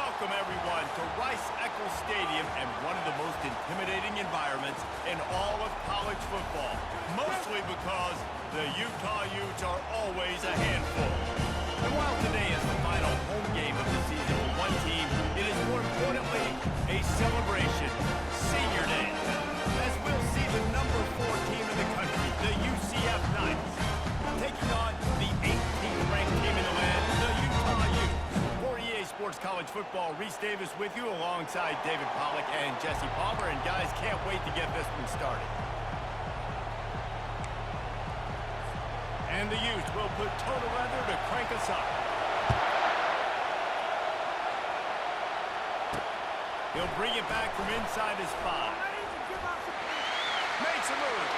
Welcome, everyone, to Rice-Eccles Stadium and one of the most intimidating environments in all of college football, mostly because the Utah Utes are always a handful. And while today is the final home game of the season for one team, it is more importantly a celebration, Senior Day, as we'll see the number 4 team in the country, the UCF Knights, taking on the 18th ranked team in the land, the Utah Utes. For EA Sports College Football, Reese Davis with you alongside David Pollack and Jesse Palmer, and guys, can't wait to get this one started. And the Utes will put total leather to crank us up. He'll bring it back from inside his 5. Makes a move.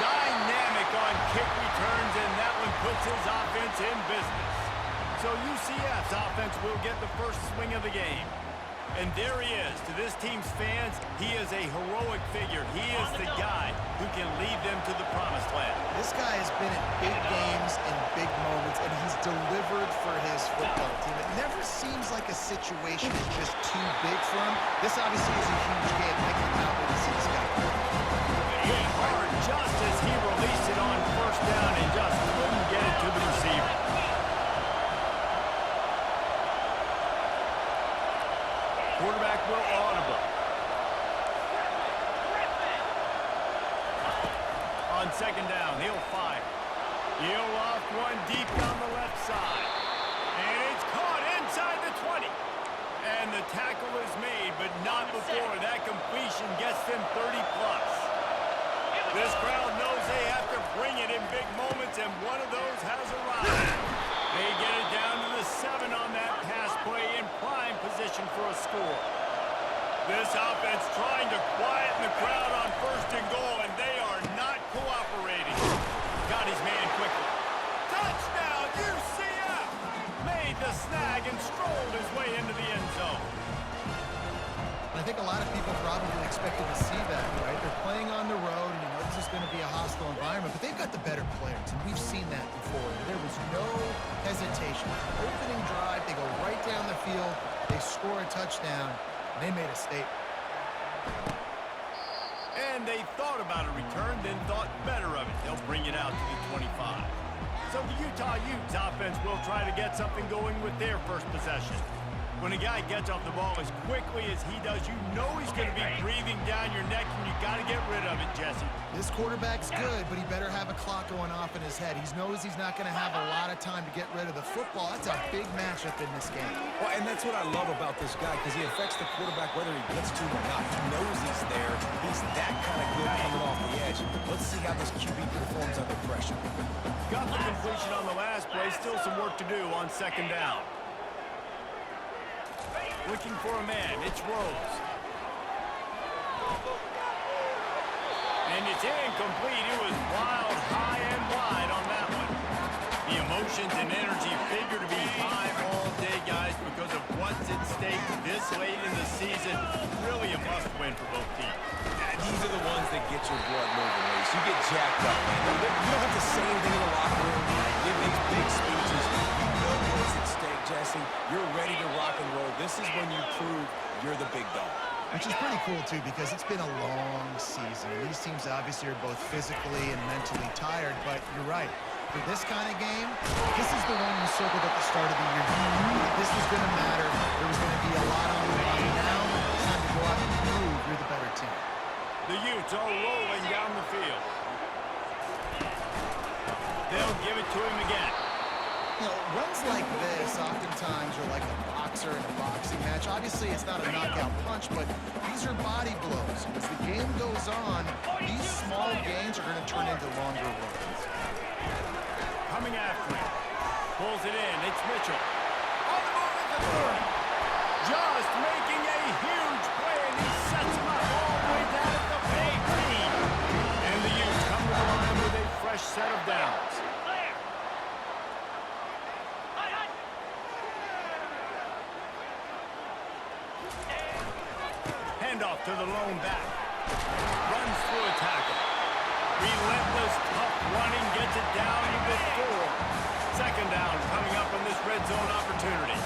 Dynamic on kick returns, and that one puts his offense in business. So UCF's offense will get the first swing of the game. And there he is. To this team's fans, he is a heroic figure. He is the guy who can lead them to the promised land. This guy has been in big games and big moments, and he's delivered for his football team. It never seems like a situation is just too big for him. This obviously is a huge game. I cannot wait to see this guy. Hit hard just as he released it on first down and just couldn't get it to the receiver. Quarterback will audible. On second down, he'll fire. He'll loft one deep down the left side. And it's caught inside the 20. And the tackle is made, but not before that completion gets them 30+. This crowd knows they have to bring it in big moments, and one of those has arrived. They get it down to the 7 on that pass play in prime position for a score. This offense trying to quieten the crowd on first and goal, and they are not cooperating. Got his man quickly. Touchdown, UCF! Made the snag and strolled his way into the end zone. I think a lot of people probably expected to see that, right? They're playing on the road, and you know this is going to be a hostile environment, but they've got the better players, and we've seen that before. There was no hesitation. Opening drive, they go right down the field, they score a touchdown, and they made a statement. And they thought about a return, then thought better of it. They'll bring it out to the 25. So the Utah Utes offense will try to get something going with their first possession. When a guy gets off the ball as quickly as he does, you know he's going to be breathing down your neck, and you got to get rid of it, Jesse. This quarterback's good, but he better have a clock going off in his head. He knows he's not going to have a lot of time to get rid of the football. That's a big matchup in this game. Well, and that's what I love about this guy, because he affects the quarterback whether he gets to or not. He knows he's there. He's that kind of good coming off the edge. Let's see how this QB performs under pressure. Got the completion on the last play. Still some work to do on second down. Looking for a man, it's Rose. And it's incomplete. It was wild, high and wide on that one. The emotions and energy figure to be high all day, guys, because of what's at stake this late in the season. Really a must-win for both teams. These are the ones that get your blood moving, Reese. You get jacked up, man. You don't have to say anything in the locker room. Give these big speeches. You know what's at stake, Jesse. You're ready to rock and roll. This is when you prove you're the big dog. Which is pretty cool, too, because it's been a long season. These teams obviously are both physically and mentally tired, but you're right. For this kind of game, this is the one you circled at the start of the year. You knew that this was going to matter. There was going to be a lot on the line. Now it's time to go out and prove you're the better team. The Utes are rolling down the field. They'll give it to him again. You know, runs like this oftentimes are like a boxer in a boxing match. Obviously, it's not a knockout punch, but these are body blows. As the game goes on, these small gains are going to turn into longer runs. Coming after him. Pulls it in. It's Mitchell. On the move at the 30. Just making a huge play, and he sets him up all the way down at the 18. And the Utes come to the line with a fresh set of downs. Handoff to the lone back. Runs through a tackle. Relentless, tough running, gets it down to the 4. Second down coming up in this red zone opportunity.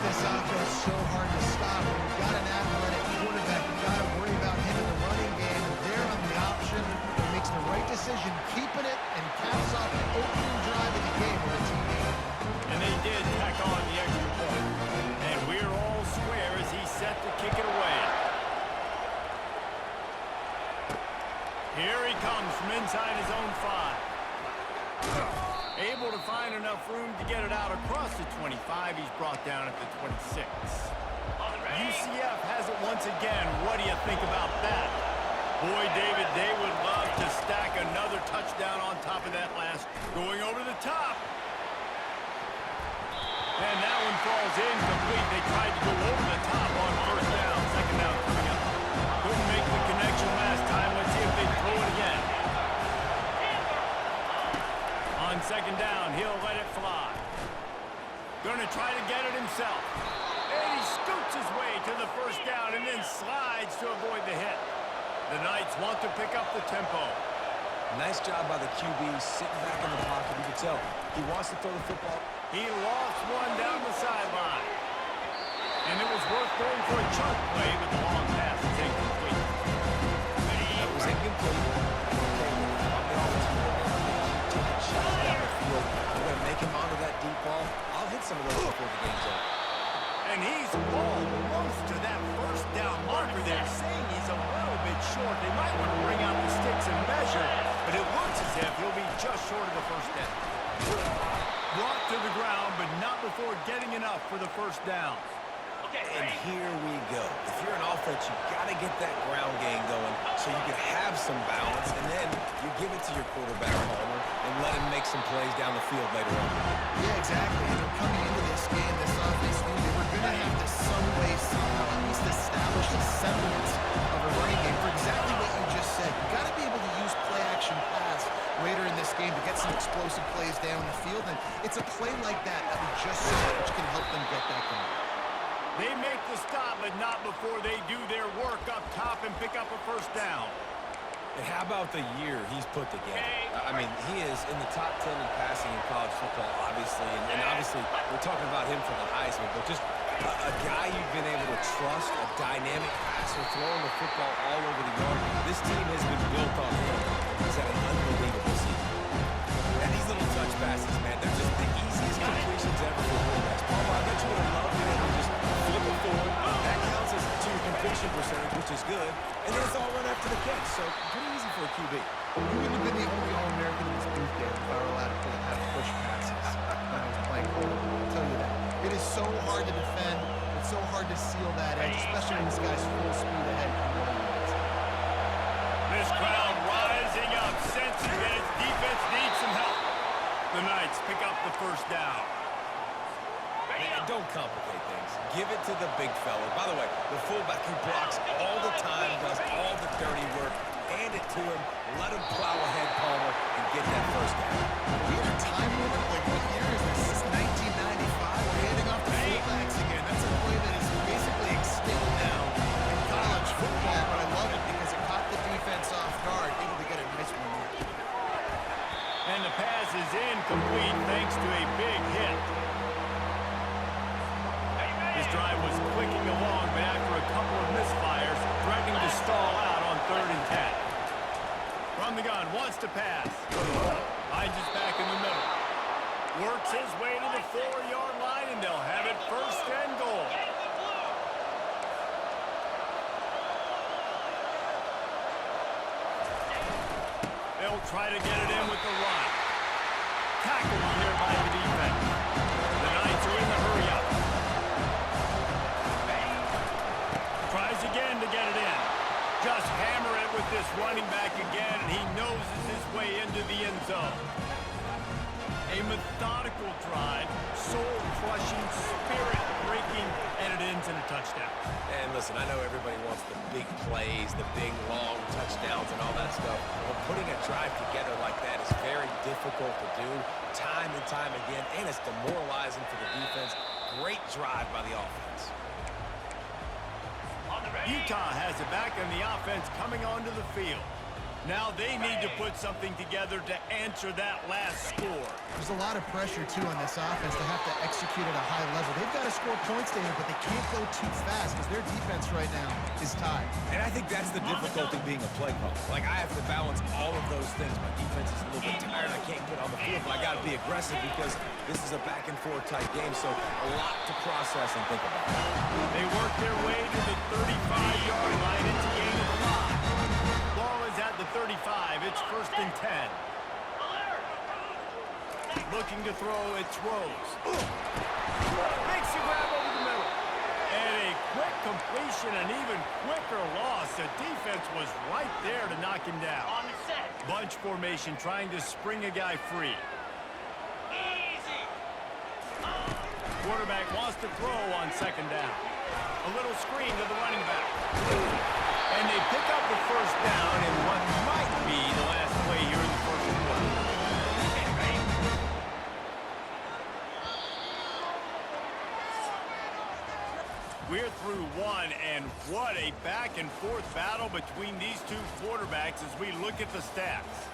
this offense so hard to stop. When you've got an athletic quarterback, you've got to worry about him in the running game. And there on the option, he makes the right decision, keeping it, and caps off the opening drive of the game with a TD. And they did tack on the extra point. And we're all square as he's set to kick it away. Here he comes from inside his own 5. Able to find enough room to get it out across the 25. He's brought down at the 26. UCF has it once again. What do you think about that? Boy, David, they would love to stack another touchdown on top of that last. Going over the top. And that one falls incomplete. They tried to go over the top on first down. Second down coming up. Couldn't make the connection last time. Let's see if they throw it again. On second down, he'll let it fly. Gonna try to get it himself. And he scoots his way to the first down and then slides to avoid the hit. The Knights want to pick up the tempo. Nice job by the QB sitting back in the pocket. You can tell he wants to throw the football. He lost one down the sideline. And it was worth going for a chunk play, but the long pass is incomplete. That was incomplete. We're going to make him onto that deep ball. I'll hit some of those before the game's over. And he's almost to that first down marker there, saying he's a little bit short. They might want to bring out the sticks and measure, but it looks as if he'll be just short of the first down. Brought to the ground, but not before getting enough for the first down. And here we go. If you're an offense, you've got to get that ground game going so you can have some balance, and then you give it to your quarterback, Palmer, and let him make some plays down the field later on. Yeah, exactly. And coming into this game, this offense knew they were going to have to some way, somehow, at least establish a semblance of a running game for exactly what you just said. You've got to be able to use play-action pass later in this game to get some explosive plays down the field, and it's a play like that that we just saw, which can help them get that going. They make the stop, but not before they do their work up top and pick up a first down. And how about the year he's put together? I mean, he is in the top 10 in passing in college football, obviously. And obviously, we're talking about him for the Heisman, but just a guy you've been able to trust, a dynamic passer, throwing the football all over the yard. This team has been built on him. He's had an unbelievable season. And these little touch passes, man, they're just the easiest completions ever for quarterbacks. Palmer, I bet you would have loved being able to just flip it forward. That counts as to your completion percentage, which is good. And then it's all run after the catch, so pretty easy for a QB. You wouldn't have been the only All-American in this booth there if I were allowed to push passes when I was playing quarterback. I'll tell you that. It is so hard to defend. It's so hard to seal that edge, especially when this guy's full speed ahead. This crowd rising up, sensing that its defense needs some help. The Knights pick up the first down. Man, don't complicate things. Give it to the big fella. By the way, the fullback who blocks all the time, does all the dirty work. Hand it to him. Let him plow ahead, Palmer, and get that first down. We had a time limit. Like, what year is this? This is 1995. We're handing off to fullbacks again. That's a play that is basically extinct now in college football, but I love it because it caught the defense off guard, able to get a nice one there. And the pass is incomplete thanks to a big hit. His drive was clicking along, but after a couple of misfires, threatening to stall out on 3rd and 10. From the gun, wants to pass. Finds it back in the middle. Works his way to the 4-yard line, and they'll have it 1st and goal. They'll try to get it in with the run. Tackled here by the defense. The Knights are in the hurry-up. Tries again to get it in. Just hammer it with this running back again, and he noses his way into the end zone. A methodical drive, soul-crushing, spirit-breaking, and it ends in a touchdown. And listen, I know everybody wants the big plays, the big, long touchdowns and all that stuff, but putting a drive together like that is very difficult to do time and time again, and it's demoralizing for the defense. Great drive by the offense. Utah has it back, and the offense coming onto the field. Now they need to put something together to answer that last score. There's a lot of pressure, too, on this offense to have to execute execute at a high level. They've got to score points to him, but they can't go too fast because their defense right now is tied. And I think that's the difficulty being a play caller. Like, I have to balance all of those things. My defense is a little bit tired. I can't get on the field, but I got to be aggressive because this is a back-and-forth type game, so a lot to process and think about. They work their way to the 35-yard line. It's a gain of 5. Ball is at the 35. It's 1st and 10. Looking to throw, it's Rose. Makes the grab over the middle. And a quick completion, an even quicker loss. The defense was right there to knock him down. On the set. Bunch formation trying to spring a guy free. Easy. Quarterback wants to throw on 2nd down. A little screen to the running back. And they pick up the 1st down in what might be the last play here in the 1st quarter. Okay, ready? We're through one, and what a back-and-forth battle between these two quarterbacks as we look at the stats.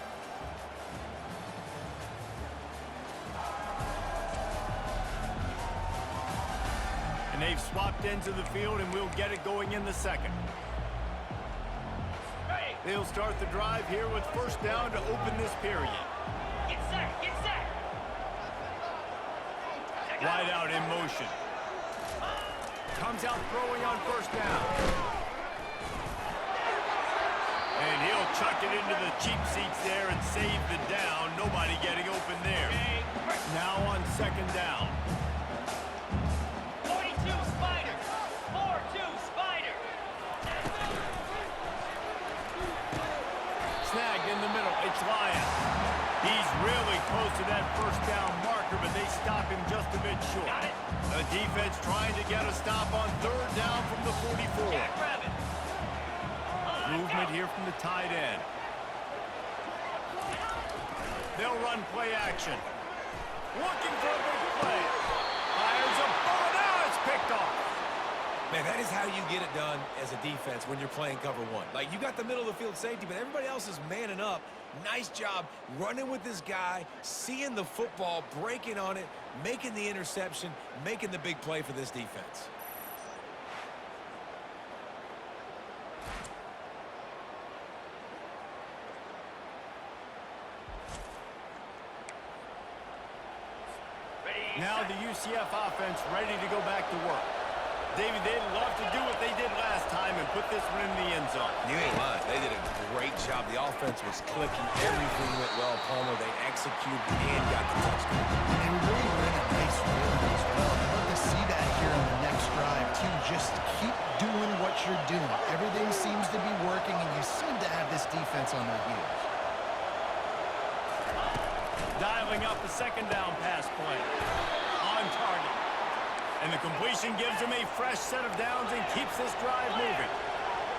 And they've swapped ends of the field, and we'll get it going in the 2nd. Ready. They'll start the drive here with 1st down to open this period. Get set. Get set. Wide out in motion. Comes out throwing on 1st down. And he'll chuck it into the cheap seats there and save the down. Nobody getting open there. Now on 2nd down. 42 Spider. 4-2 Spider. Snagged in the middle. It's Lyons. He's really close to that 1st down marker, but they stop him just a bit short. Got it. The defense trying to get a stop on 3rd down from the 44. Jackrabbit. Movement here from the tight end. They'll run play action. Looking for a big play. Fires a ball. Now it's picked off. Man, that is how you get it done as a defense when you're playing cover 1. Like, you got the middle of the field safety, but everybody else is manning up. Nice job running with this guy, seeing the football, breaking on it, making the interception, making the big play for this defense. Ready. Now the UCF offense ready to go back to work. David, they'd love to do what they did last time and put this one in the end zone. You ain't lying. They did a great job. The offense was clicking. Everything went well. Palmer, they executed and got the touchdown. And they really ran a nice rhythm as well. I'd love to see that here on the next drive, too. Just keep doing what you're doing. Everything seems to be working, and you seem to have this defense on their heels. Dialing up the 2nd down pass play. On target. And the completion gives him a fresh set of downs and keeps this drive moving.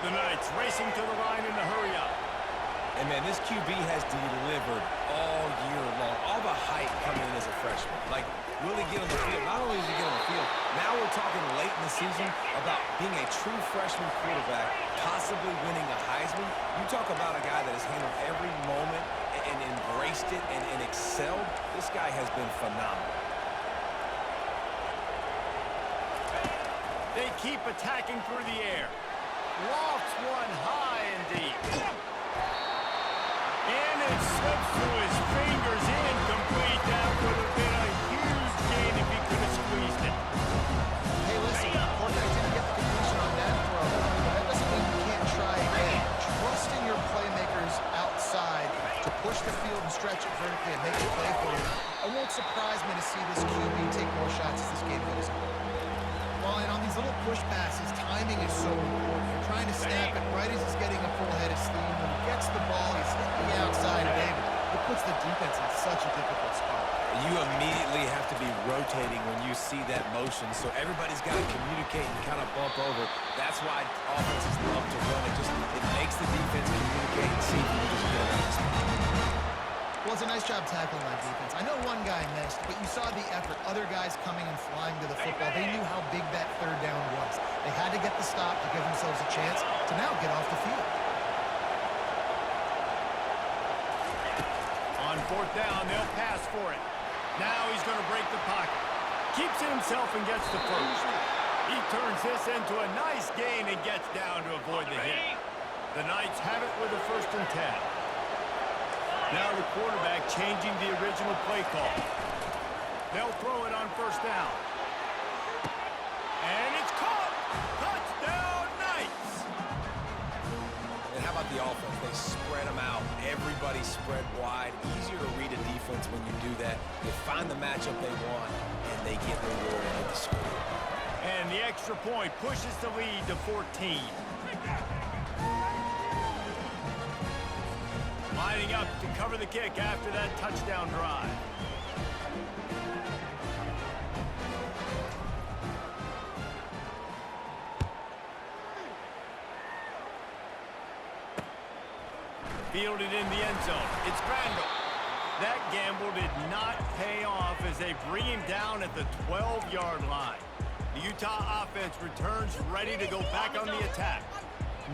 The Knights racing to the line in the hurry up. And, man, this QB has delivered all year long. All the hype coming in as a freshman. Like, will he get on the field? Not only does he get on the field, now we're talking late in the season about being a true freshman quarterback, possibly winning a Heisman. You talk about a guy that has handled every moment and embraced it and excelled. This guy has been phenomenal. They keep attacking through the air. Lofts one high and deep. And it slips through his fingers, incomplete. That would have been a huge gain if he could have squeezed it. Hey, listen, quarterback didn't get the completion on that throw, but that doesn't mean you can't try again. Trust in your playmakers outside to push the field and stretch it vertically and make a play for you. It won't surprise me to see this QB take more shots as this game goes on. Well, and on these little push passes, timing is so important. You're trying to snap it right as he's getting a full head of steam. When he gets the ball, he's hitting the outside, David. It puts the defense in such a difficult spot. You immediately have to be rotating when you see that motion, so everybody's got to communicate and kind of bump over. That's why offenses love to run it. It makes the defense communicate and see if you can just get around the spot. Well, it's a nice job tackling that defense. I know one guy missed, but you saw the effort. Other guys coming and flying to the football. They knew how big that 3rd down was. They had to get the stop to give themselves a chance to now get off the field. On 4th down, they'll pass for it. Now he's going to break the pocket. Keeps it himself and gets the first. He turns this into a nice gain and gets down to avoid the hit. The Knights have it with a 1st and 10. Now the quarterback changing the original play call. They'll throw it on 1st down. And it's caught! Touchdown, Knights! And how about the offense? They spread them out. Everybody spread wide. Easier to read a defense when you do that. They find the matchup they want, and they get rewarded with the score. And the extra point pushes the lead to 14. Lining up to cover the kick after that touchdown drive. Fielded in the end zone. It's Randall. That gamble did not pay off as they bring him down at the 12-yard line. The Utah offense returns ready to go back on the attack.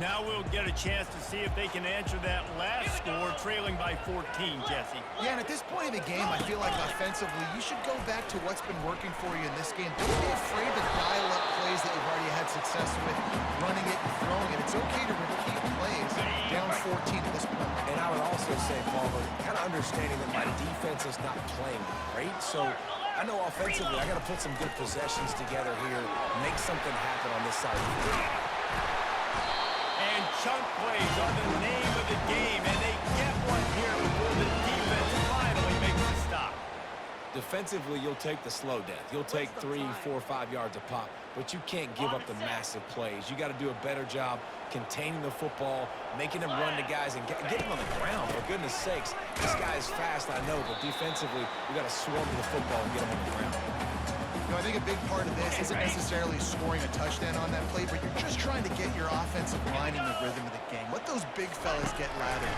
Now we'll get a chance to see if they can answer that last score, trailing by 14, Jesse. Yeah, and at this point in the game, I feel like offensively, you should go back to what's been working for you in this game. Don't be afraid to dial up plays that you've already had success with, running it and throwing it. It's okay to repeat plays down 14 at this point. And I would also say, Palmer, kind of understanding that my defense is not playing great, so I know offensively I got to put some good possessions together here, make something happen on this side of the field. And chunk plays are the name of the game, and they get one here before the defense finally makes the stop. Defensively, you'll take the slow death. You'll take 3, 4, 5 yards a pop, but you can't give up the massive plays. You got to do a better job containing the football, making them run to guys, and getting them on the ground. For goodness sakes, this guy is fast, I know, but defensively, you got to swarm to the football and get him on the ground. You know, I think a big part of this isn't necessarily scoring a touchdown on that play, but you're just trying to get your offensive line in the rhythm of the game. Let those big fellas get lathered.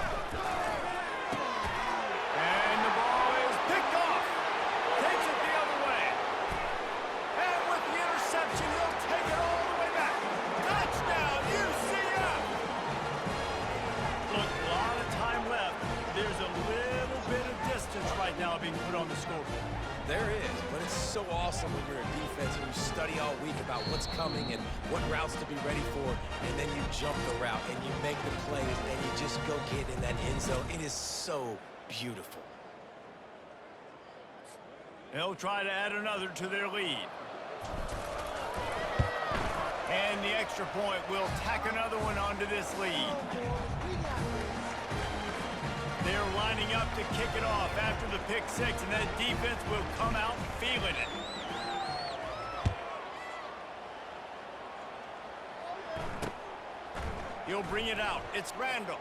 And the ball is picked off. Takes it the other way. And with the interception, he'll take it all the way back. Touchdown, UCF! Look, a lot of time left. There's a little bit of distance right now being put on the scoreboard. There is, but it's so awesome when you're a defense and you study all week about what's coming and what routes to be ready for, and then you jump the route and you make the plays and you just go get in that end zone. It is so beautiful. They'll try to add another to their lead. And the extra point will tack another one onto this lead. They're lining up to kick it off after the pick six, and that defense will come out feeling it. He'll bring it out. It's Randall.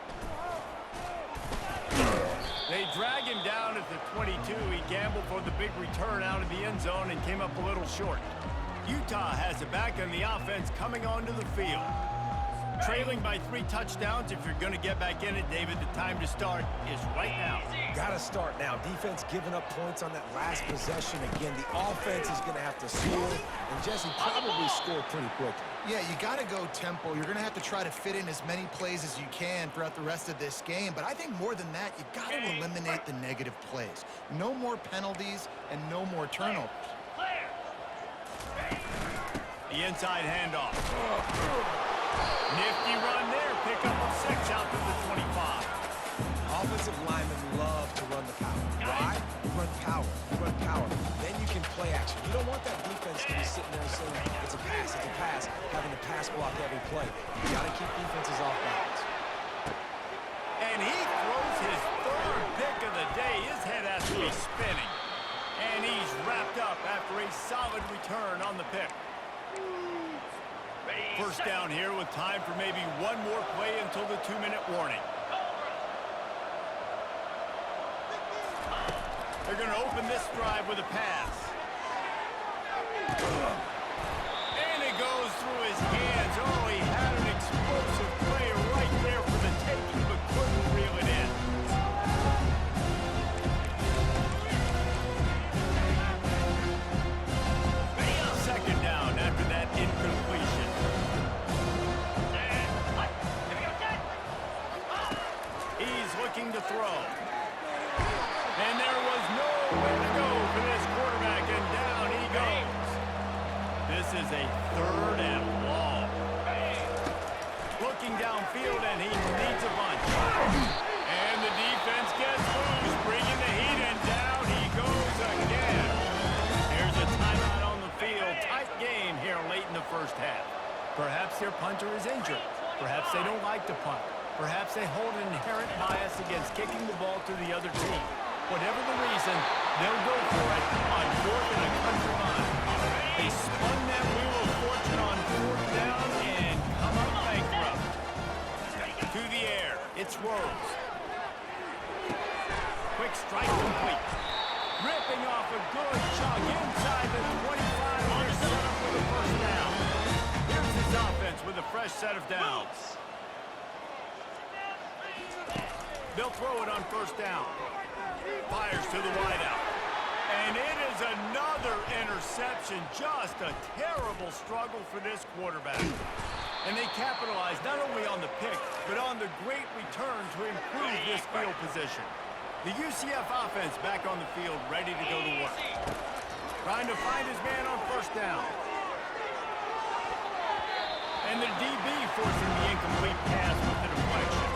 They drag him down at the 22. He gambled for the big return out of the end zone and came up a little short. Utah has it back on the offense coming onto the field. Trailing by 3 touchdowns. If you're going to get back in it, David, the time to start is right now. Got to start now. Defense giving up points on that last possession. Again, the offense is going to have to score, and Jesse probably scored pretty quickly. Yeah, you got to go tempo. You're going to have to try to fit in as many plays as you can throughout the rest of this game. But I think more than that, you got to eliminate the negative plays. No more penalties and no more turnovers. The inside handoff. Nifty run there. Pickup of 6 out to the 25. Offensive linemen love to run the power. Why? You run power. You run power. Then you can play action. You don't want that defense to be sitting there saying, it's a pass, having to pass block every play. You got to keep defenses off balance. And he throws his 3rd pick of the day. His head has to be spinning. And he's wrapped up after a solid return on the pick. First down here with time for maybe one more play until the 2-minute warning. They're going to open this drive with a pass. And it goes through his hands. Oh, he had an explosive play right there for the taking, but couldn't reel it in. Second down after that incompletion. He's looking to throw. And there was nowhere to go for this quarterback, and down he goes. is a 3rd and long. Looking downfield, and he needs a bunch. And the defense gets loose, bringing the heat, and down he goes again. Here's a timeout on the field. Tight game here late in the first half. Perhaps their punter is injured. Perhaps they don't like to punt. Perhaps they hold an inherent bias against kicking the ball to the other team. Whatever the reason, they'll go for it on 4th and a country mile. They spun that wheel of fortune on 4th down and come up bankrupt. To the air, it's Rose. Quick strike complete. Ripping off a good chunk inside the 25. They're set up with a first down. Here's his offense with a fresh set of downs. They'll throw it on first down. Fires to the wideout. And it is another interception. Just a terrible struggle for this quarterback. And they capitalize not only on the pick, but on the great return to improve this field position. The UCF offense back on the field, ready to go to work. Trying to find his man on first down. And the DB forcing the incomplete pass with the deflection.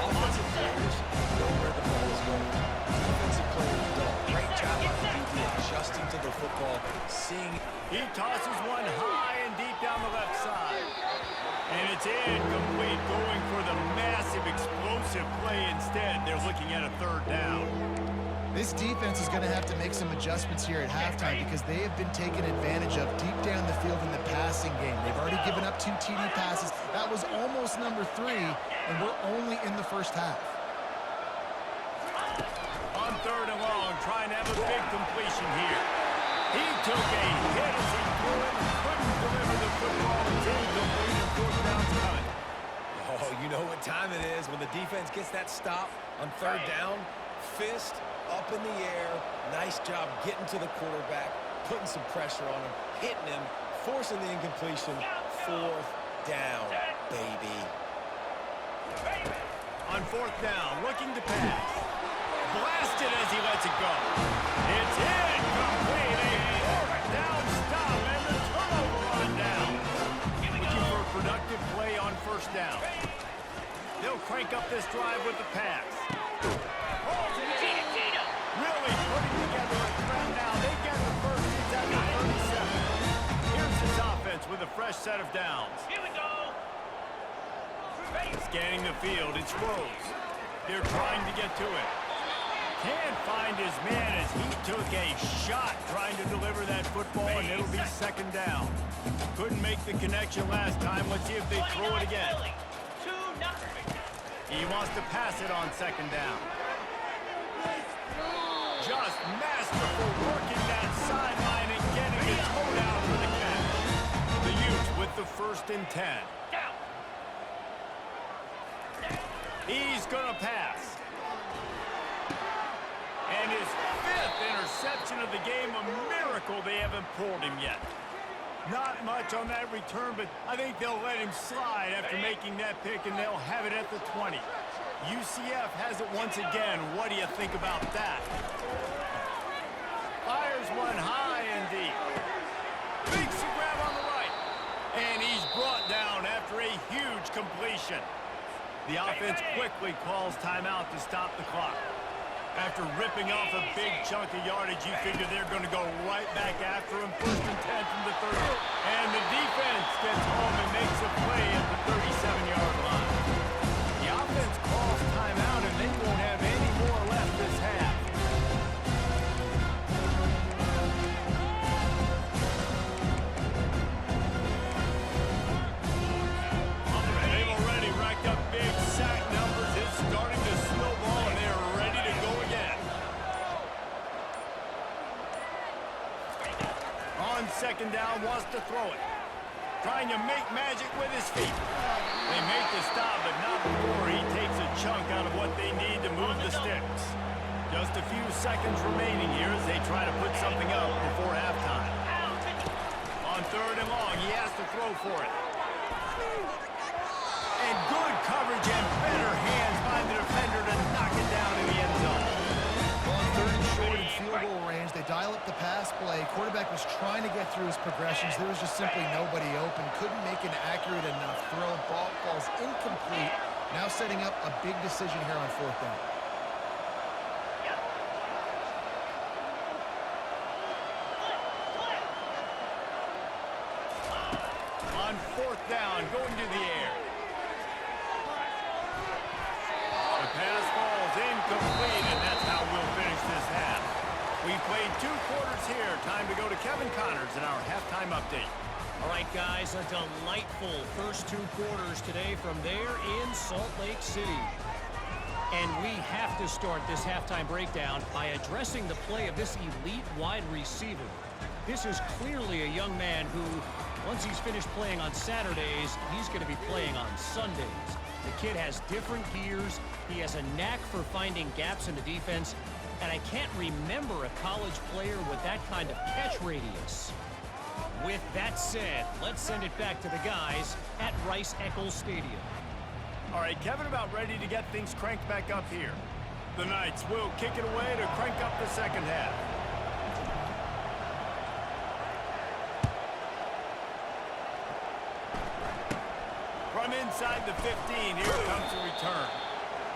Offensive players know where the ball is going. Defensive players don't. Great job by the DB adjusting to the football, seeing. He tosses one high and deep down the left side. And it's incomplete, going for the massive explosive play instead. They're looking at a 3rd down. This defense is going to have to make some adjustments here at halftime because they have been taken advantage of deep down the field in the passing game. They've already given up 2 TD passes. That was almost number 3, and we're only in the first half. On 3rd and long, trying to have a big completion here. He took a hit as he threw it and couldn't deliver the football. It's incomplete and 4th down's coming. Oh, you know what time it is when the defense gets that stop on 3rd down. Fist up in the air. Nice job getting to the quarterback, putting some pressure on him, hitting him, forcing the incompletion. 4th down, baby. On 4th down, looking to pass. Blasted as he lets it go. It's incomplete. A 4th down stop and the turnover on down. Looking for a productive play on first down. They'll crank up this drive with the pass. Really putting together a threat now. They get the first inside the 37. Here's his offense with a fresh set of downs. Here we go. Scanning the field, it's Rose. They're trying to get to it. Can't find his man as he took a shot trying to deliver that football, and it'll be 2nd down. Couldn't make the connection last time. Let's see if they throw it again. 2-0. He wants to pass it on 2nd down. Just masterful working that sideline and getting it towed out for the catch. The Utes with the 1st and 10. Down. He's going to pass. And his 5th interception of the game, a miracle they haven't pulled him yet. Not much on that return, but I think they'll let him slide after making that pick, and they'll have it at the 20. UCF has it once again. What do you think about that? Fires one high and deep. Makes a grab on the right. And he's brought down after a huge completion. The offense quickly calls timeout to stop the clock. After ripping off a big chunk of yardage, you figure they're going to go right back after him. 1st and 10 from the 30. And the defense gets home and makes a play at the 37-yard line. The offense calls timeout, and they won't have any more left this half. They've already racked up big sack numbers. It's starting to snowball, and they're ready to go again. On 2nd down, wants to throw it. Trying to make magic with his feet. They make the stop, but not before he takes a chunk out of what they need to move the sticks. Just a few seconds remaining here as they try to put something up before halftime. On 3rd and long, he has to throw for it. And good coverage and better hands by the defender to knock it down in the end zone. Well, on 3rd and short in field goal range, they They dial up the pass play. Quarterback was trying to get through his progressions. There was just simply nobody open. Couldn't make an accurate enough throw. Ball falls incomplete. Now setting up a big decision here on 4th down. On 4th down, going to the air. The pass falls incomplete, and that's how we'll finish this half. We've played 2 quarters here. Time to go to Kevin Connors in our halftime update. All right, guys, a delightful first 2 quarters today from there in Salt Lake City. And we have to start this halftime breakdown by addressing the play of this elite wide receiver. This is clearly a young man who, once he's finished playing on Saturdays, he's going to be playing on Sundays. The kid has different gears. He has a knack for finding gaps in the defense. And I can't remember a college player with that kind of catch radius. With that said, let's send it back to the guys at Rice-Eccles Stadium. All right, Kevin about ready to get things cranked back up here. The Knights will kick it away to crank up the second half. From inside the 15, here comes the return.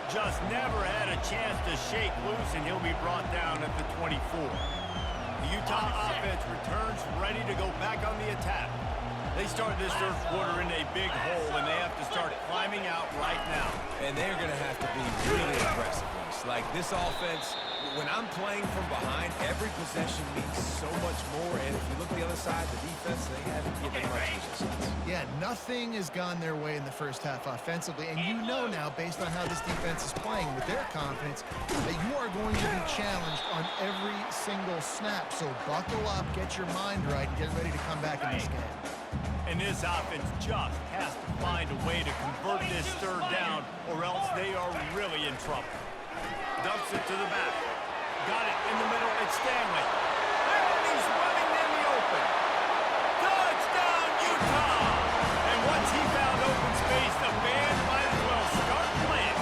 Just never had a chance to shake loose, and he'll be brought down at the 24. The Utah offense returns ready to go back on the attack. They start this third quarter in a big hole, and they have to start climbing out right now. And they're going to have to be really aggressive. Like this offense, when I'm playing from behind, every possession means so much more. And if you look at the other side, the defense, they haven't given much resistance. Yeah, nothing has gone their way in the first half offensively. And you know now, based on how this defense is playing with their confidence, that you are going to be challenged on every single snap. So buckle up, get your mind right, and get ready to come back in this game. And this offense just has to find a way to convert this third down, or else they are really in trouble. Dumps it to the back. Got it in the middle. It's Stanley. And he's running in the open. Touchdown, Utah! And once he found open space, the band might as well start playing.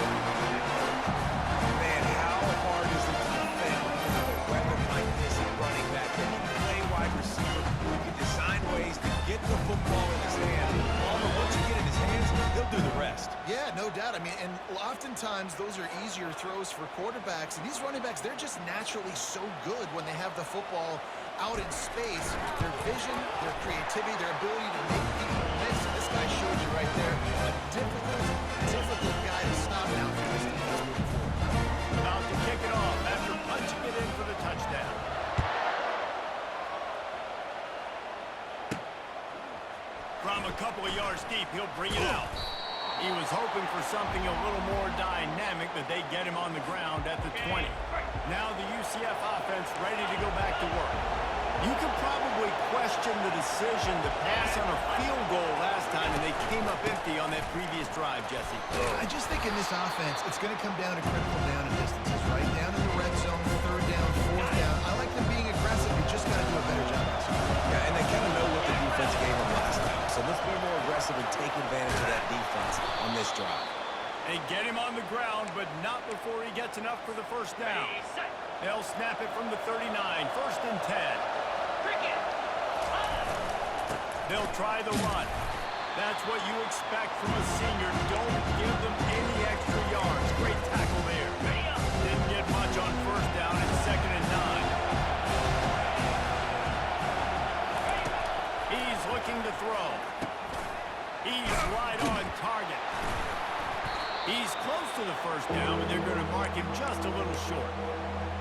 Man, how hard is it to defend a weapon like this at running back? Then you play wide receiver. You can design ways to get the football in his hand. Although once you get in his hands, he'll do the rest. Yeah, no doubt. I mean, and oftentimes those are easier throws for quarterbacks. And these running backs, they're just naturally so good when they have the football out in space. Their vision, their creativity, their ability to make people miss. And this guy showed you right there. A difficult guy to stop now for this defense moving forward. About to kick it off after punching it in for the touchdown. From a couple of yards deep, he'll bring it out. He was hoping for something a little more dynamic, but they get him on the ground at the 20. Now the UCF offense ready to go back to work. You could probably question the decision to pass on a field goal last time, and they came up empty on that previous drive, Jesse. I just think in this offense, it's going to come down to critical down and distances, right? Down in the red zone, third down, fourth down. I like them being aggressive. You just got to do a better job. Yeah, and they kind of know what the defense gave them last time. So let's be more aggressive and take advantage of that defense on this drive. They get him on the ground, but not before he gets enough for the first down. They'll snap it from the 39, 1st and 10. They'll try the run. That's what you expect from a senior. Don't give them any extra yards. Great tackle there. Didn't get much on first down. It's 2nd and 9. He's looking to throw. He's right on target. He's close to the first down, but they're going to mark him just a little short.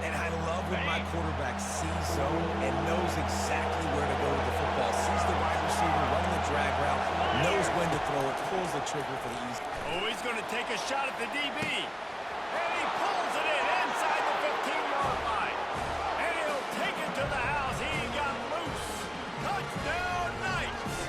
And I love when my quarterback sees zone and knows exactly where to go with the football. Sees the wide receiver running the drag route, knows when to throw it, pulls the trigger for the easy. Oh, he's going to take a shot at the DB. And he pulls it in inside the 15-yard line. And he'll take it to the house. He got loose. Touchdown, Knights.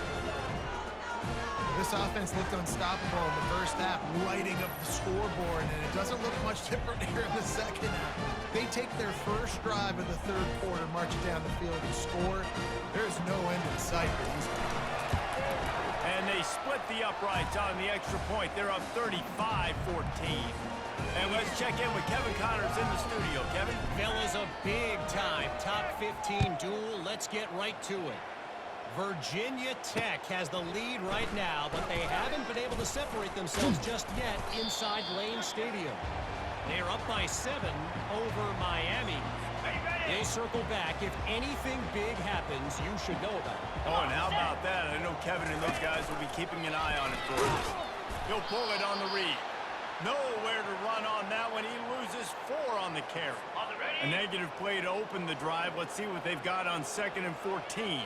This offense looked unstoppable in the first half, lighting up the scoreboard, and it doesn't look much different here in the second half. They take their first drive of the third quarter, march it down the field and score. There's no end in sight for these guys. And they split the uprights on the extra point. They're up 35-14. And let's check in with Kevin Connors in the studio. Kevin? Fellas, a big-time top 15 duel. Let's get right to it. Virginia Tech has the lead right now, but they haven't been able to separate themselves just yet inside Lane Stadium. They're up by 7 over Miami. They circle back. If anything big happens, you should know about it. Oh, and how about that? I know Kevin and those guys will be keeping an eye on it for us. He'll pull it on the read. Nowhere to run on that one. He loses 4 on the carry. A negative play to open the drive. Let's see what they've got on 2nd and 14.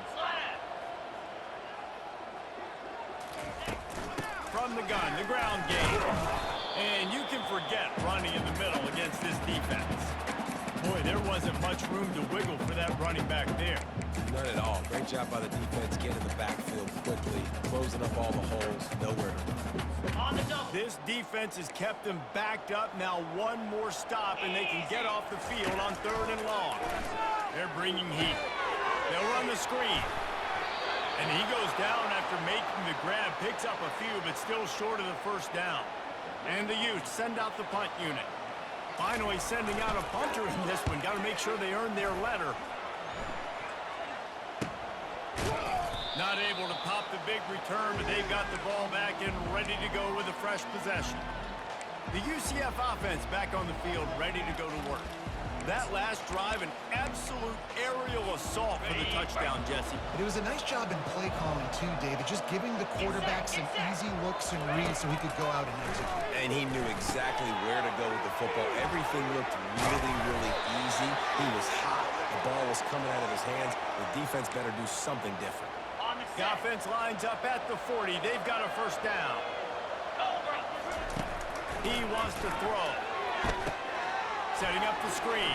From the gun, the ground game. And you can forget running in the middle against this defense. Boy, there wasn't much room to wiggle for that running back there. None at all. Great job by the defense getting the backfield quickly, closing up all the holes, nowhere to run. This defense has kept them backed up. Now one more stop, and they can get off the field on 3rd and long. They're bringing heat. They'll run the screen. And he goes down after making the grab, picks up a few, but still short of the first down. And the Utes send out the punt unit. Finally sending out a punter in this one. Got to make sure they earn their letter. Not able to pop the big return, but they've got the ball back and ready to go with a fresh possession. The UCF offense back on the field, ready to go to work. That last drive, an absolute aerial assault for the touchdown, Jesse. But it was a nice job in play calling, too, David, just giving the quarterback some easy looks and reads so he could go out and execute. And he knew exactly where to go with the football. Everything looked really, really easy. He was hot. The ball was coming out of his hands. The defense better do something different. The offense lines up at the 40. They've got a first down. He wants to throw. Setting up the screen.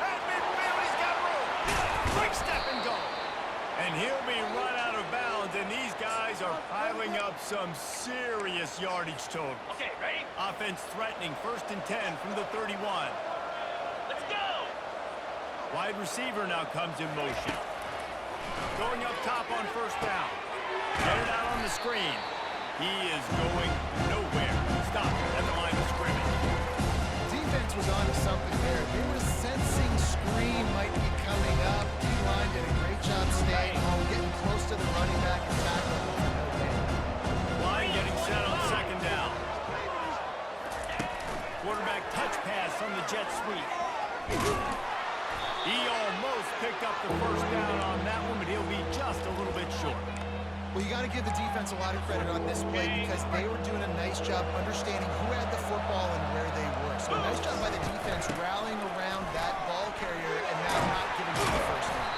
At midfield, he's got room. Quick step and go. And he'll be run out of bounds, and these guys are piling up some serious yardage total. Okay, ready? Offense threatening, 1st and 10 from the 31. Let's go! Wide receiver now comes in motion. Going up top on 1st down. Get it out on the screen. He is going nowhere. Stop at the line of scrimmage. Defense was on to something there. They were sensing screen might be coming up. D-line did a great job staying home, getting close to the running back and tackling him for no gain. Line getting set on 2nd down. Quarterback touch pass on the jet sweep. He almost picked up the first down on that one, but he'll be just a little bit short. Well, you got to give the defense a lot of credit on this play because they were doing a nice job understanding who had the football and where they were. So a nice job by the defense rallying around that ball carrier and now not giving him the first down.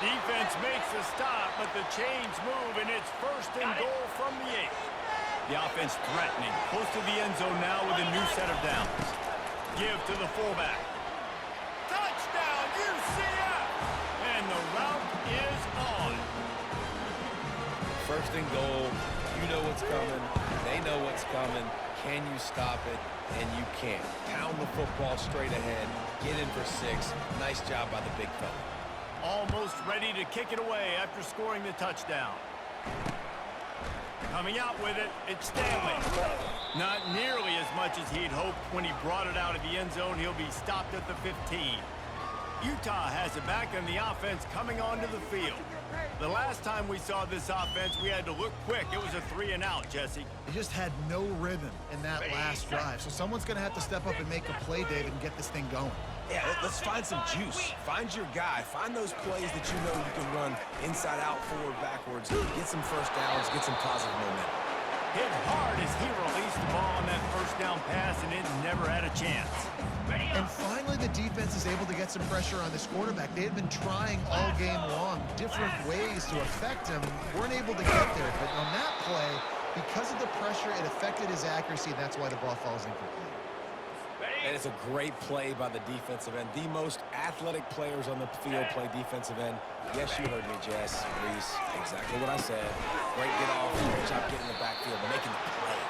Defense makes a stop, but the chains move, and it's 1st and goal from the 8. The offense threatening, close to the end zone now with a new set of downs. Give to the fullback. Touchdown, UCF! And the route is on. 1st and goal. You know what's coming. They know what's coming. Can you stop it? And you can't. Pound the football straight ahead. Get in for 6. Nice job by the big fella. Almost ready to kick it away after scoring the touchdown. Coming out with it, it's Stanley. Not nearly as much as he'd hoped when he brought it out of the end zone. He'll be stopped at the 15. Utah has it back, and the offense coming onto the field. The last time we saw this offense, we had to look quick. It was a 3-and-out, Jesse. They just had no rhythm in that last drive. So someone's going to have to step up and make a play, David, and get this thing going. Yeah, let's find some juice. Find your guy. Find those plays that you know you can run inside out, forward, backwards. Get some first downs, get some positive momentum. Hit hard as he released the ball on that first down pass, and it never had a chance. And finally, the defense is able to get some pressure on this quarterback. They had been trying all game long, different ways to affect him. Weren't able to get there, but on that play, because of the pressure, it affected his accuracy, and that's why the ball falls incomplete. And it's a great play by the defensive end. The most athletic players on the field play defensive end. Yes, you heard me, Jess, Reese. Exactly what I said. Great get off. Great job getting in the backfield, making the play.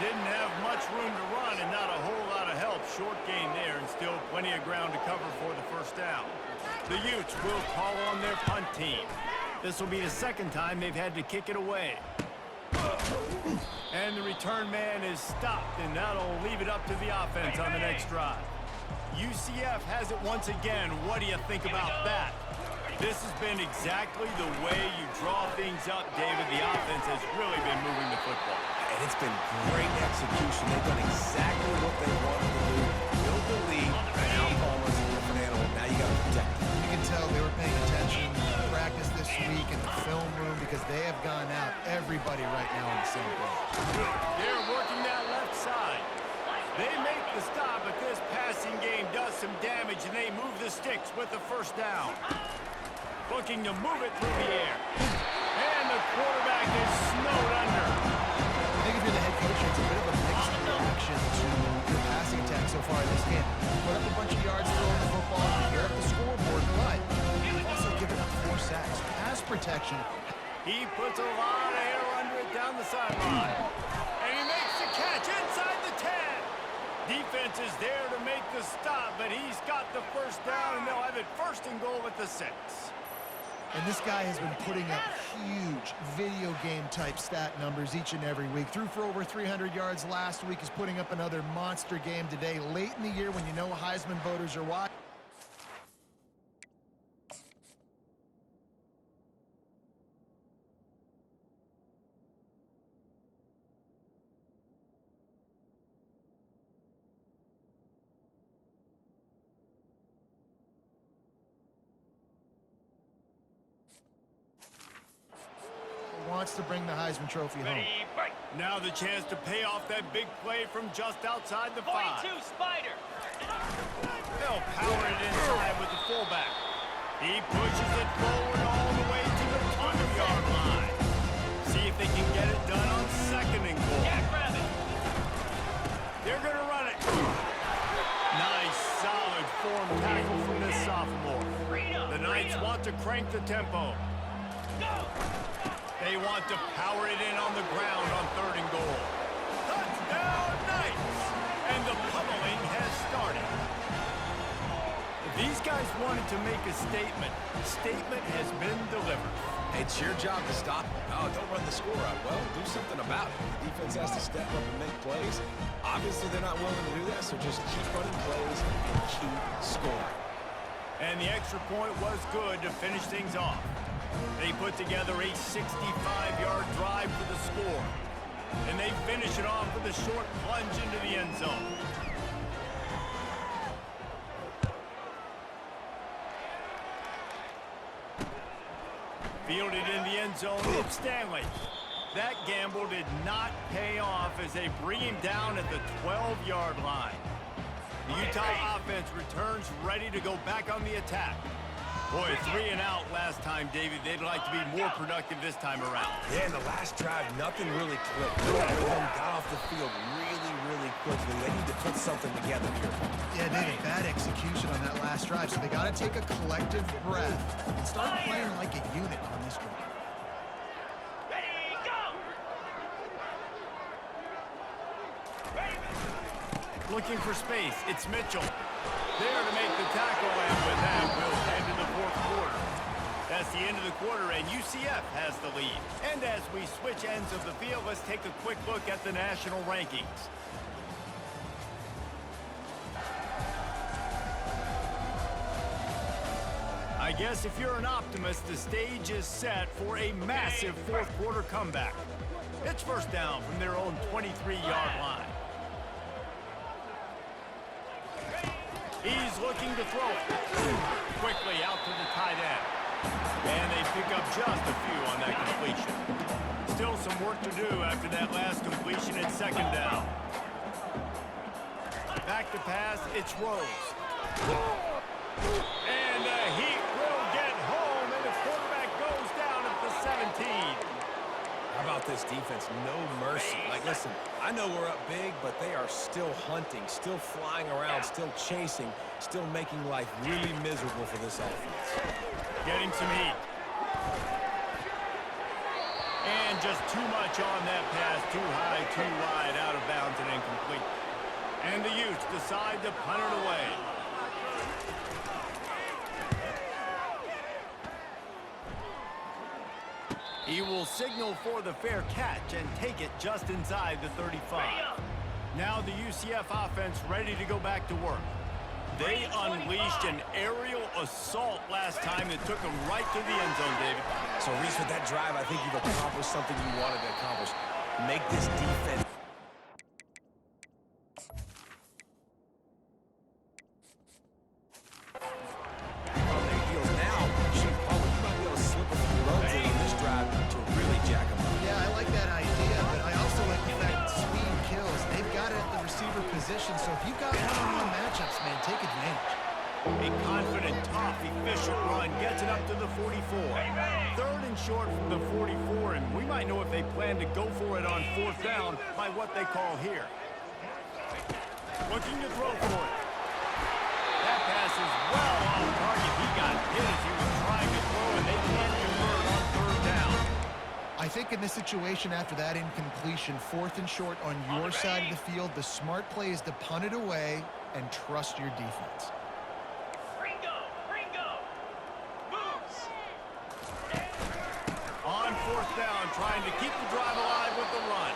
Didn't have much room to run and not a whole lot of help. Short gain there and still plenty of ground to cover for the first down. The Utes will call on their punt team. This will be the second time they've had to kick it away. And the return man is stopped, and that'll leave it up to the offense on the next drive. UCF has it once again. What do you think about that? This has been exactly the way you draw things up, David. The offense has really been moving the football. And it's been great execution. They've done exactly what they wanted to do. Build the lead. Now Palmer's a different animal. Now you got to protect it. You can tell they were paying attention in practice this week in the film room because they have gone out everybody right now on the same page. They're working that left side. They make the stop, but this passing game does some damage, and they move the sticks with the first down. Looking to move it through the air. And the quarterback is snowed under. I think if you're the head coach, it's a bit of a mixed reaction to the passing attack so far in this game. Put up a bunch of yards throwing the football, clear up the scoreboard, but you've also given up 4 sacks. Pass protection. He puts a lot of air under it down the sideline. And he makes the catch inside the 10. Defense is there to make the stop, but he's got the first down, and they'll have it first and goal at the 6. And this guy has been putting up huge video game type stat numbers each and every week. Threw for over 300 yards last week. He's putting up another monster game today, late in the year when you know Heisman voters are watching. Wants to bring the Heisman Trophy home. Now the chance to pay off that big play from just outside the 5. 42 Spider. They'll power it inside with the fullback. He pushes it forward all the way to the 20-yard line. See if they can get it done on second and goal. Jackrabbit. They're going to run it. Nice, solid form tackle from this sophomore. The Knights want to crank the tempo. They want to power it in on the ground on third and goal. Touchdown, Knights! And the pummeling has started. If these guys wanted to make a statement, the statement has been delivered. It's your job to stop them. Oh, don't run the score up. Well, do something about it. The defense has to step up and make plays. Obviously, they're not willing to do that, so just keep running plays and keep scoring. And the extra point was good to finish things off. They put together a 65-yard drive for the score. And they finish it off with a short plunge into the end zone. Fielded in the end zone, it's Stanley. That gamble did not pay off as they bring him down at the 12-yard line. The Utah offense returns ready to go back on the attack. Boy, 3 and out last time, David. They'd like to be more productive this time around. Yeah, in the last drive, nothing really clicked. No one of them got off the field really quickly. They need to put something together here. Yeah, David, bad execution on that last drive, so they got to take a collective breath and start playing like a unit on this drive. Ready, go! Looking for space, it's Mitchell. There to make the tackle, and with that, we'll head to the fourth quarter. That's the end of the quarter, and UCF has the lead. And as we switch ends of the field, let's take a quick look at the national rankings. I guess if you're an optimist, the stage is set for a massive fourth quarter comeback. It's first down from their own 23-yard line. He's looking to throw it. Quickly out to the tight end. And they pick up just a few on that completion. Still some work to do after that last completion at second down. Back to pass, it's Rose. And the Heat will get home, and the quarterback goes down at the 17. How about this defense? No mercy. Like, listen, I know we're up big, but they are still hunting, still flying around, still chasing, still making life really miserable for this offense. Getting some heat. And just too much on that pass. Too high, too wide, out of bounds and incomplete. And the Utes decide to punt it away. He will signal for the fair catch and take it just inside the 35. Now the UCF offense ready to go back to work. They unleashed an aerial assault last time that took them right to the end zone, David. So, Reese, with that drive, I think you've accomplished something you wanted to accomplish. Make this defense. On their heels now, shoot, Paul, you might be able to slip a few runs in on this drive to really jack them up. Yeah, I like that idea, but I also like the fact that speed kills. They've got it at the receiver position, so if you've got one-on-one matchups, man, take advantage. A confident, tough, efficient run gets it up to the 44. Third and short from the 44, and we might know if they plan to go for it on fourth down by what they call here. Looking to throw for it. That pass is well off target. He got hit as he was trying to throw, and they can't convert on third down. I think in this situation after that incompletion, fourth and short on your side of the field, the smart play is to punt it away and trust your defense. On fourth down, trying to keep the drive alive with the run.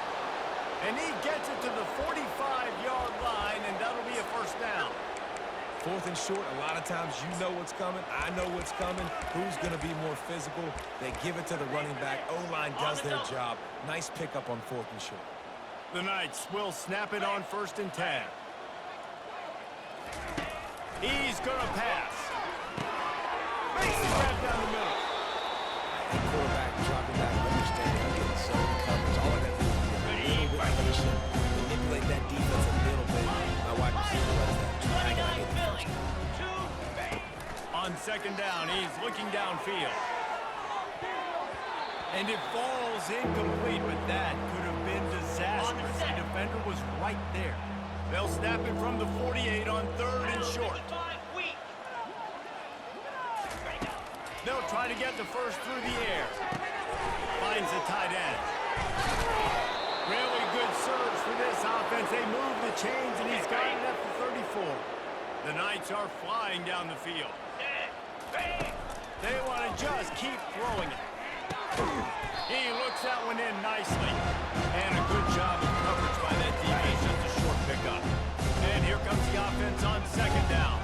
And he gets it to the 45-yard line, and that'll be a first down. Fourth and short, a lot of times you know what's coming. I know what's coming. Who's going to be more physical? They give it to the running back. O-line does their job. Nice pickup on fourth and short. The Knights will snap it on 1st and 10. He's going to pass. Makes the grab down the middle. The quarterback dropping back, understanding how to get zone coverage. All of that is a little bit patient. Manipulate that defense a little bit. My wide receiver runs that. Drag and I get the first down. On 2nd down, he's looking downfield. And it falls incomplete, but that could have been disastrous. The defender was right there. They'll snap it from the 48 on 3rd and short. They'll try to get the first through the air. Finds the tight end. Really good surge for this offense. They move the chains, and he's got it at the 34. The Knights are flying down the field. They want to just keep throwing it. He looks that one in nicely. And a good job of coverage by that defense. Just a short pickup. And here comes the offense on 2nd down.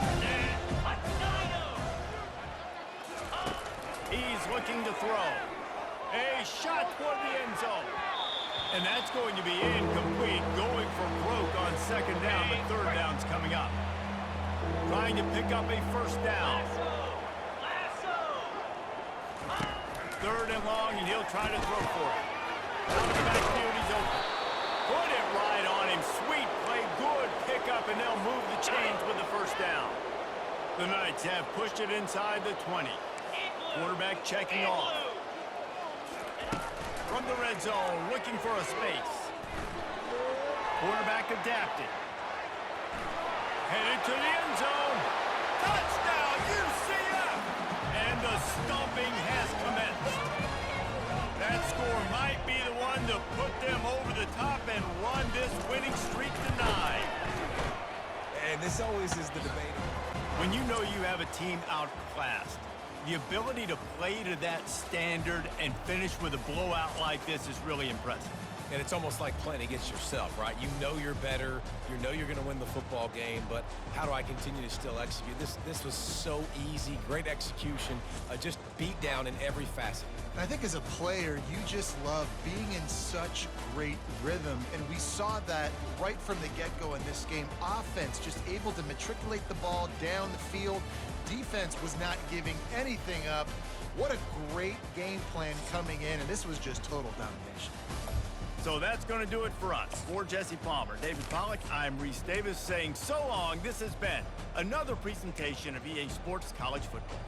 He's looking to throw. A shot toward the end zone. And that's going to be incomplete. Going for broke on 2nd down, but 3rd down's coming up. Trying to pick up a first down. 3rd and long, and he'll try to throw for it. Out of the backfield, he's open. Put it right on him. Sweet play, good pickup, and they'll move the chains with the first down. The Knights have pushed it inside the 20. Quarterback checking off. From the red zone, looking for a space. Quarterback adapted. Headed to the end zone. Touchdown, UCF! And the stomping has commenced. That score might be the one to put them over the top and run this winning streak to 9. And this always is the debate. When you know you have a team outclassed, the ability to play to that standard and finish with a blowout like this is really impressive. And it's almost like playing against yourself, right? You know you're better. You know you're going to win the football game, but how do I continue to still execute? This was so easy, great execution, just beat down in every facet. I think as a player, you just love being in such great rhythm, and we saw that right from the get-go in this game. Offense just able to matriculate the ball down the field. Defense was not giving anything up. What a great game plan coming in, and this was just total domination. So that's going to do it for us. For Jesse Palmer, David Pollack, I'm Reese Davis saying so long. This has been another presentation of EA Sports College Football.